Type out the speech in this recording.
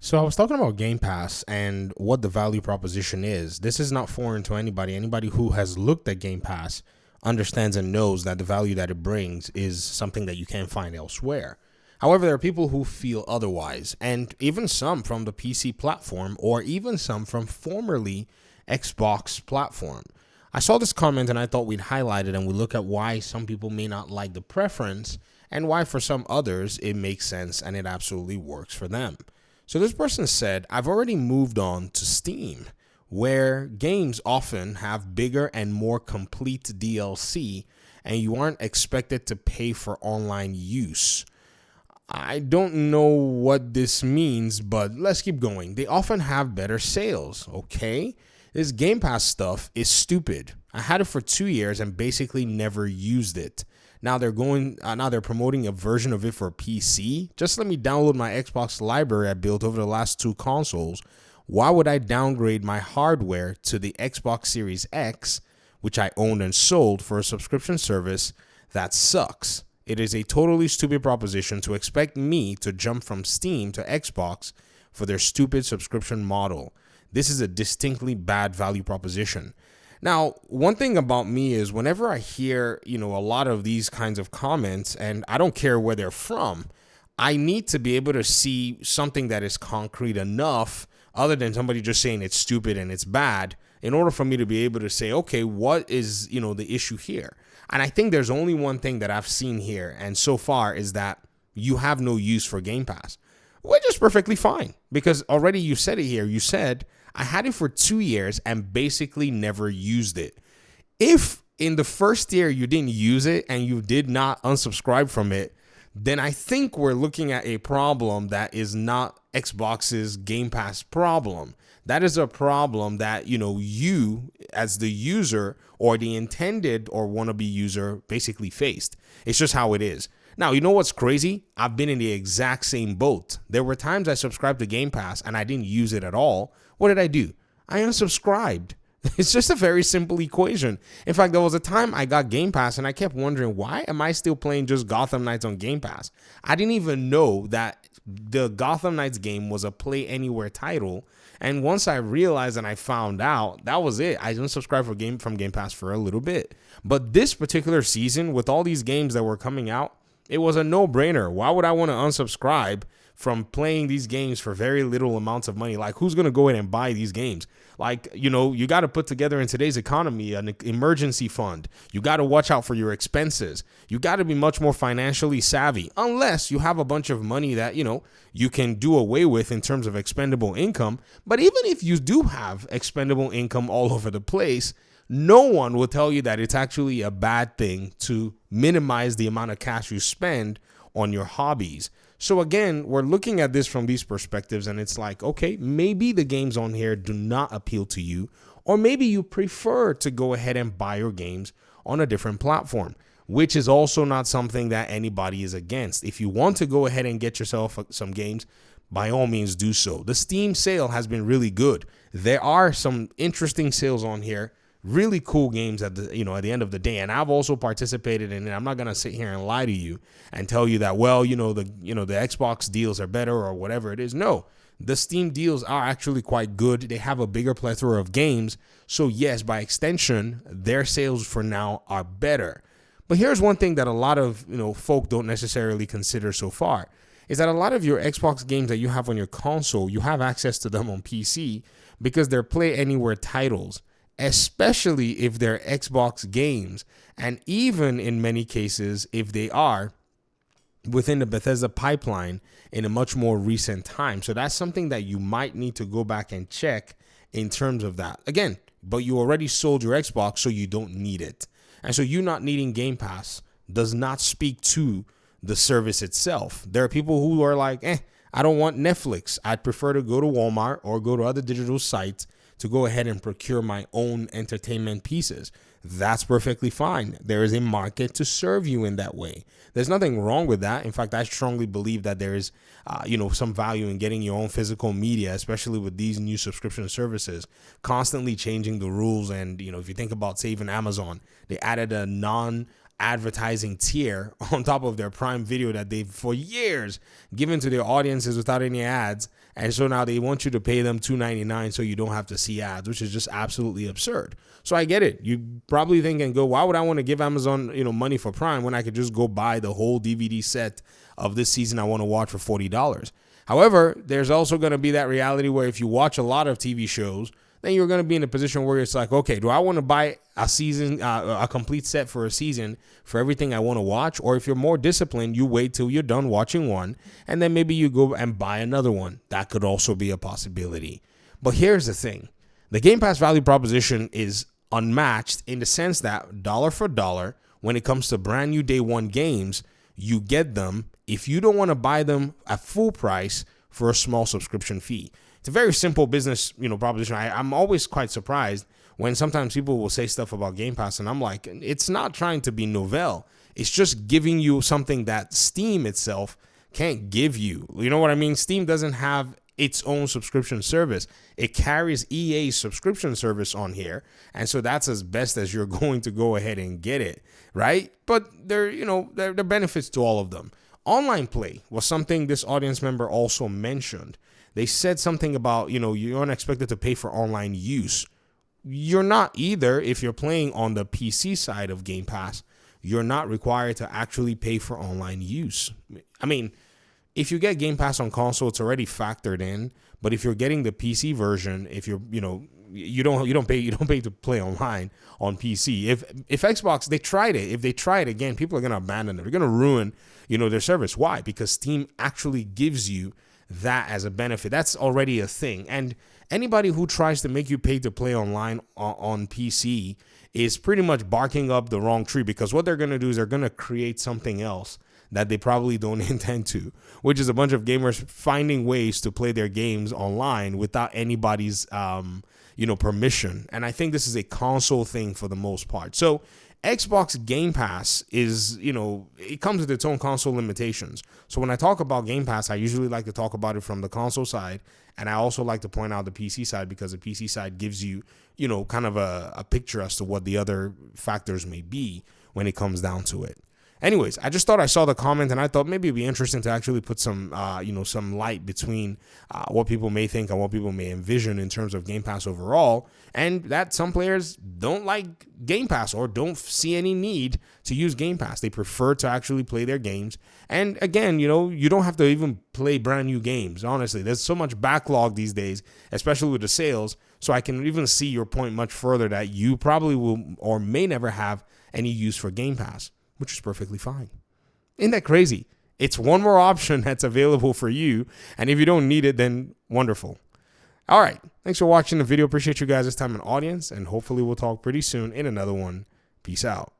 So I was talking about Game Pass and what the value proposition is. This is not foreign to anybody. Anybody who has looked at Game Pass understands and knows that the value that it brings is something that you can't find elsewhere. However, there are people who feel otherwise, and even some from the PC platform or even some from formerly Xbox platform. I saw this comment and I thought we'd highlight it and we look at why some people may not like the preference and why for some others it makes sense and it absolutely works for them. So this person said, I've already moved on to Steam, where games often have bigger and more complete DLC, and you aren't expected to pay for online use. I don't know what this means, but let's keep going. They often have better sales, okay? This Game Pass stuff is stupid. I had it for 2 years and basically never used it. Now they're promoting a version of it for PC. Just let me download my Xbox library I built over the last 2 consoles. Why would I downgrade my hardware to the Xbox Series X, which I owned and sold, for a subscription service that sucks? It is a totally stupid proposition to expect me to jump from Steam to Xbox for their stupid subscription model. This is a distinctly bad value proposition. Now, one thing about me is whenever I hear, a lot of these kinds of comments, and I don't care where they're from, I need to be able to see something that is concrete enough, other than somebody just saying it's stupid and it's bad, in order for me to be able to say, okay, what is, the issue here? And I think there's only one thing that I've seen here, and so far is that you have no use for Game Pass, which is perfectly fine because already you said it here. You said, I had it for 2 years and basically never used it. If in the first year you didn't use it and you did not unsubscribe from it, then I think we're looking at a problem that is not Xbox's Game Pass problem. That is a problem that, you as the user or the intended or wannabe user basically faced. It's just how it is. Now, you know what's crazy? I've been in the exact same boat. There were times I subscribed to Game Pass and I didn't use it at all. What did I do? I unsubscribed. It's just a very simple equation. In fact, there was a time I got Game Pass and I kept wondering, why am I still playing just Gotham Knights on Game Pass? I didn't even know that the Gotham Knights game was a Play Anywhere title. And once I realized and I found out, that was it. I unsubscribed from Game Pass for a little bit. But this particular season, with all these games that were coming out, it was a no-brainer. Why would I want to unsubscribe from playing these games for very little amounts of money? Like, who's going to go in and buy these games? Like, you got to put together in today's economy an emergency fund. You got to watch out for your expenses. You got to be much more financially savvy, unless you have a bunch of money that, you can do away with in terms of expendable income. But even if you do have expendable income all over the place, no one will tell you that it's actually a bad thing to minimize the amount of cash you spend on your hobbies. So again, we're looking at this from these perspectives and it's like, okay, maybe the games on here do not appeal to you, or maybe you prefer to go ahead and buy your games on a different platform, which is also not something that anybody is against. If you want to go ahead and get yourself some games, by all means do so. The Steam sale has been really good. There are some interesting sales on here. Really cool games at the end of the day, and I've also participated in it. I'm not gonna sit here and lie to you and tell you that the Xbox deals are better or whatever it is. No, the Steam deals are actually quite good. They have a bigger plethora of games, so yes, by extension, their sales for now are better. But here's one thing that a lot of folk don't necessarily consider so far, is that a lot of your Xbox games that you have on your console, you have access to them on PC because they're Play Anywhere titles, especially if they're Xbox games, and even in many cases, if they are within the Bethesda pipeline in a much more recent time. So that's something that you might need to go back and check in terms of that. Again, but you already sold your Xbox, so you don't need it. And so you not needing Game Pass does not speak to the service itself. There are people who are like, I don't want Netflix. I'd prefer to go to Walmart or go to other digital sites to go ahead and procure my own entertainment pieces. That's perfectly fine. There is a market to serve you in that way. There's nothing wrong with that. In fact, I strongly believe that there is, some value in getting your own physical media, especially with these new subscription services, constantly changing the rules. And, if you think about, say, even Amazon, they added a advertising tier on top of their Prime Video that they've for years given to their audiences without any ads. And so now they want you to pay them $2.99 so you don't have to see ads, which is just absolutely absurd. So I get it. You probably think and go, why would I want to give Amazon, money for Prime when I could just go buy the whole DVD set of this season I want to watch for $40? However, there's also going to be that reality where if you watch a lot of TV shows, then you're going to be in a position where it's like, okay, do I want to buy a season, a complete set for a season for everything I want to watch? Or if you're more disciplined, you wait till you're done watching one, and then maybe you go and buy another one. That could also be a possibility. But here's the thing. The Game Pass value proposition is unmatched in the sense that dollar for dollar, when it comes to brand new day one games, you get them if you don't want to buy them at full price for a small subscription fee. It's a very simple business, proposition. I'm always quite surprised when sometimes people will say stuff about Game Pass, and I'm like, it's not trying to be novel. It's just giving you something that Steam itself can't give you. You know what I mean? Steam doesn't have its own subscription service. It carries EA's subscription service on here, and so that's as best as you're going to go ahead and get it, right? But there are benefits to all of them. Online play was something this audience member also mentioned. They said something about, you aren't expected to pay for online use. You're not either. If you're playing on the PC side of Game Pass, you're not required to actually pay for online use. I mean, if you get Game Pass on console, it's already factored in. But if you're getting the PC version, if you're, you don't pay to play online on PC. If Xbox, they tried it. If they try it again, people are going to abandon it. They're going to ruin, their service. Why? Because Steam actually gives you that as a benefit. That's already a thing. And anybody who tries to make you pay to play online on PC is pretty much barking up the wrong tree, because what they're going to do is they're going to create something else that they probably don't intend to, which is a bunch of gamers finding ways to play their games online without anybody's permission. And I think this is a console thing for the most part. So Xbox Game Pass is, it comes with its own console limitations. So when I talk about Game Pass, I usually like to talk about it from the console side. And I also like to point out the PC side, because the PC side gives you, kind of a picture as to what the other factors may be when it comes down to it. Anyways, I just thought I saw the comment, and I thought maybe it'd be interesting to actually put some, some light between what people may think and what people may envision in terms of Game Pass overall, and that some players don't like Game Pass or don't see any need to use Game Pass. They prefer to actually play their games. And again, you don't have to even play brand new games. Honestly, there's so much backlog these days, especially with the sales. So I can even see your point much further that you probably will or may never have any use for Game Pass, which is perfectly fine. Isn't that crazy? It's one more option that's available for you. And if you don't need it, then wonderful. All right. Thanks for watching the video. Appreciate you guys this time and audience. And hopefully we'll talk pretty soon in another one. Peace out.